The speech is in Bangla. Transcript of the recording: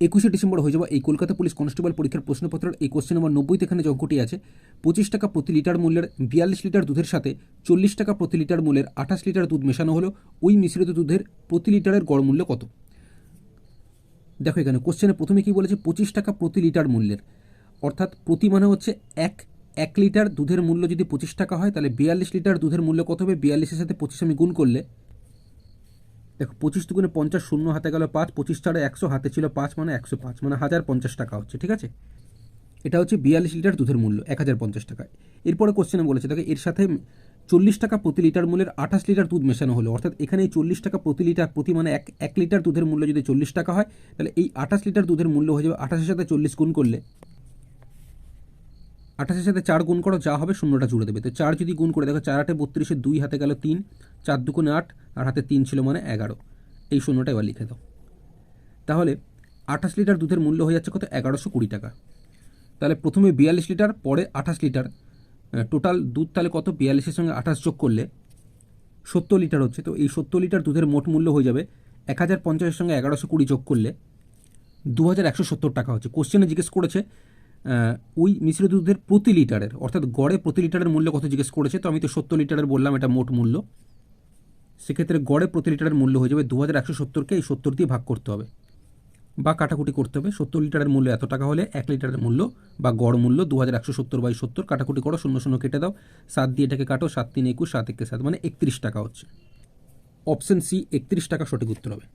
21শে ডিসেম্বর হয়ে যাওয়া এই কলকাতা পুলিশ কনস্টেবল পরীক্ষার প্রশ্নপত্রের এই কোশ্চেন নম্বর 90 এখানে যে অঙ্কটি আছে 25 টাকা প্রতি লিটার মূল্যের 42 লিটার দুধের সাথে 40 টাকা প্রতি লিটার মূল্যের 28 লিটার দুধ মেশানো হলো, ওই মিশ্রিত দুধের প্রতি লিটারের গড় মূল্য কত? দেখো এখানে কোশ্চেনে প্রথমে কি বলেছে 25 টাকা প্রতি লিটার মূল্যের, অর্থাৎ প্রতি মানে হচ্ছে এক লিটার দুধের মূল্য যদি 25 টাকা হয় তাহলে 42 লিটার দুধের মূল্য কত হবে? 42-এর সাথে 25 আমি গুণ করলে দেখো 25 দুগুণে 50, শূন্য হাতে গেল 5, 25 ছাড়া 100, হাতে ছিল 5 মানে 105 মানে 1050 টাকা হচ্ছে। ঠিক আছে, এটা হচ্ছে 42 লিটার দুধের মূল্য 1050 টাকায়। এরপরে কোশ্চেনে বলেছে দেখো এর সাথে 40 টাকা প্রতি লিটার মূল্যের 28 লিটার দুধ মেশানো হলো, অর্থাৎ এখানে এই 40 টাকা প্রতি লিটার, প্রতি মানে এক লিটার দুধের মূল্য যদি 40 টাকা হয় তাহলে এই 28 লিটার দুধের মূল্য হয়ে যাবে 28-এর সাথে 40 গুণ করলে, 28-এর সাথে 4 গুণ করো, যা হবে শূন্যটা জুড়ে দেবে। তো 4 যদি গুণ করে দেখো 4 8 32, 2 হাতে গেল 3, 4 দুগুণে 8 আর হাতে 3 ছিল মানে 11, এই শূন্যটা এবার লিখে দাও। তাহলে 28 লিটার দুধের মূল্য হয়ে যাচ্ছে কত? 1120 টাকা। তাহলে প্রথমে 42 লিটার, পরে 28 লিটার, টোটাল দুধ তাহলে কত? 42-এর সঙ্গে 28 যোগ করলে 70 লিটার হচ্ছে। তো এই 70 লিটার দুধের মোট মূল্য হয়ে যাবে 1050-এর সঙ্গে 1120 যোগ করলে 2170 টাকা হচ্ছে। কোশ্চেনে জিজ্ঞেস করেছে ওই মিশ্রিত দুধের প্রতি লিটারের, অর্থাৎ গড়ে প্রতি লিটারের মূল্য কত জিজ্ঞেস করেছে। তো আমি তো 70 লিটারের বললাম এটা মোট মূল্য, সেক্ষেত্রে গড়ে প্রতি লিটারের মূল্য হয়ে যাবে 2170-কে এই 70 দিয়ে ভাগ করতে হবে বা কাটাকুটি করতে হবে। 70 লিটারের মূল্য এত টাকা হলে 1 লিটারের মূল্য বা গড় মূল্য 2170/70, কাটাকুটি করো, 0 0 কেটে দাও, 7 দিয়ে এটাকে কাটো, 7 3 21, 7 1 7 মানে 31 টাকা হচ্ছে। অপশন সি 31 টাকা সঠিক উত্তর হবে।